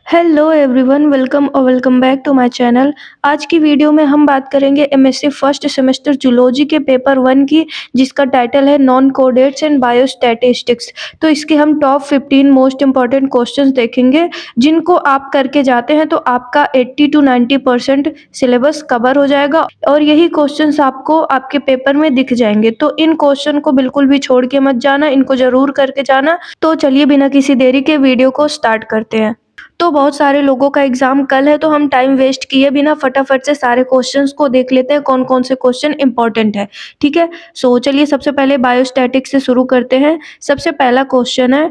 Hello everyone, welcome back to my channel. आज की video में हम बात करेंगे एमएससी फर्स्ट सेमेस्टर जूलॉजी के पेपर 1 की, जिसका टाइटल है नॉन कोडेट्स एंड बायोस्टैटिस्टिक्स। तो इसके हम टॉप 15 मोस्ट इंपॉर्टेंट क्वेश्चंस देखेंगे, जिनको आप करके जाते हैं तो आपका 80 to 90% सिलेबस कवर हो जाएगा और यही क्वेश्चंस आपको आपके पेपर में दिख जाएंगे। तो इन क्वेश्चन को बिल्कुल भी छोड़ के मत जाना, इनको जरूर करके जाना। तो चलिए बिना किसी देरी के वीडियो को स्टार्ट करते हैं। तो बहुत सारे लोगों का एग्जाम कल है, तो हम टाइम वेस्ट किए बिना फटाफट से सारे क्वेश्चंस को देख लेते हैं, कौन कौन से क्वेश्चन इंपॉर्टेंट है। ठीक है, सो चलिए सबसे पहले बायोस्टैटिक्स से शुरू करते हैं। सबसे पहला क्वेश्चन है,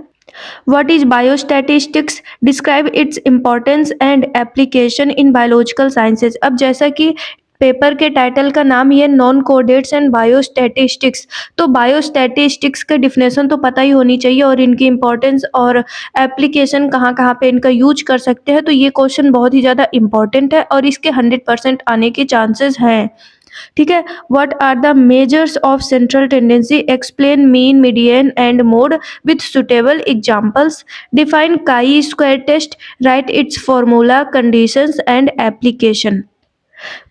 what is biostatistics, describe its importance and application in biological sciences. अब जैसा कि पेपर के टाइटल का नाम ये नॉन कोडेट्स एंड बायोस्टैटिस्टिक्स, तो बायोस्टैटिस्टिक्स के डिफिनेशन तो पता ही होनी चाहिए और इनकी इंपॉर्टेंस और एप्लीकेशन कहाँ कहाँ पे इनका यूज कर सकते हैं। तो ये क्वेश्चन बहुत ही ज़्यादा इंपॉर्टेंट है और इसके 100% आने के चांसेस हैं। ठीक है, what are the measures of central tendency, explain mean, median and mode with suitable examples, define chi square test, write its formula, conditions and application.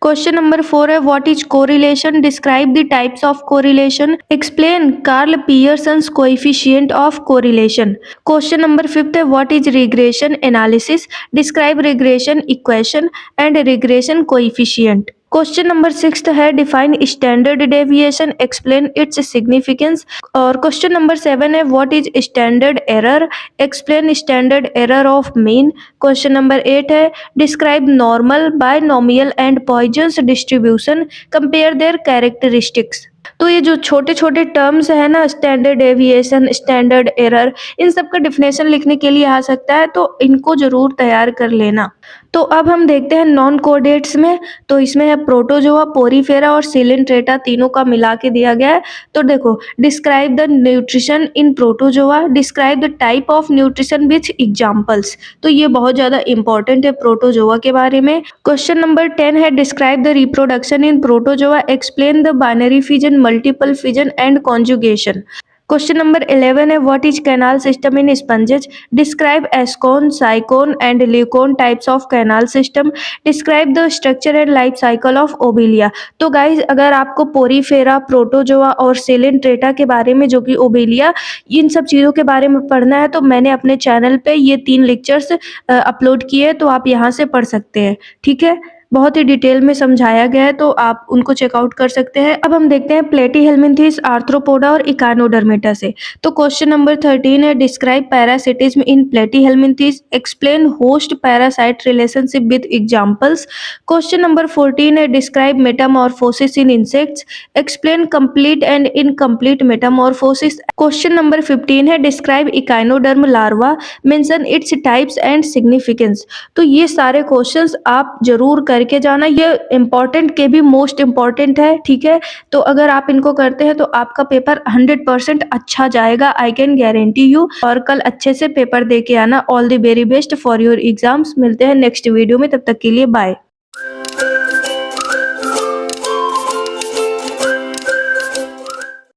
Question number 4 है, what is correlation? Describe the types of correlation. Explain Carl Pearson's coefficient of correlation. Question number 5 है, what is regression analysis? Describe regression equation and regression coefficient. Question number 6 है, define standard deviation, explain its significance. और question number 7 है, what is standard error, explain standard error of mean. Question number 8 है, describe normal, binomial and Poisson's distribution, compare their characteristics. तो ये जो छोटे छोटे terms है ना, स्टैंडर्ड डेविएशन, स्टैंडर्ड एरर, इन सब का डिफिनेशन लिखने के लिए आ सकता है, तो इनको जरूर तैयार कर लेना। तो अब हम देखते हैं नॉन कोडेट्स में। तो इसमें है प्रोटोजोआ, पोरीफेरा और सिलेंट्रेटा, तीनों का मिला के दिया गया है। तो देखो, describe the nutrition in protozoa, describe the type of nutrition with examples. तो ये बहुत ज्यादा इंपॉर्टेंट है प्रोटोजोआ के बारे में। क्वेश्चन नंबर 10 है, describe the reproduction in protozoa, explain the binary fission, multiple fission and conjugation. Question number 11 है, what is canal system in sponges, describe ascon, sycon and leucon types of canal system, describe the structure and life cycle of obelia. तो guys, अगर आपको Porifera, protozoa और Coelenterata के बारे में, जो कि ओबेलिया, इन सब चीज़ों के बारे में पढ़ना है, तो मैंने अपने चैनल पे ये 3 लेक्चर्स अपलोड किए, तो आप यहाँ से पढ़ सकते हैं। ठीक है, बहुत ही डिटेल में समझाया गया है, तो आप उनको चेकआउट कर सकते हैं। अब हम देखते हैं प्लेटीहेल्मिन्थेस, आर्थ्रोपोडा और इकानोडर्मेटा से। तो क्वेश्चन नंबर 13 है, describe parasitism in Platyhelminthes, explain host parasite relationship with examples. Question number 14 है, describe Metamorphosis in insects, explain complete and incomplete Metamorphosis. Question number 15 है, describe echinoderm larva, mention its types and significance. तो ये सारे questions आप जरूर करके जाना, ये इंपॉर्टेंट के भी मोस्ट इंपॉर्टेंट है। ठीक है, तो अगर आप इनको करते हैं तो आपका पेपर 100% अच्छा जाएगा, आई कैन गारंटी यू। और कल अच्छे से पेपर दे के आना। All the very best for your exams. मिलते हैं नेक्स्ट वीडियो में, तब तक के लिए बाय।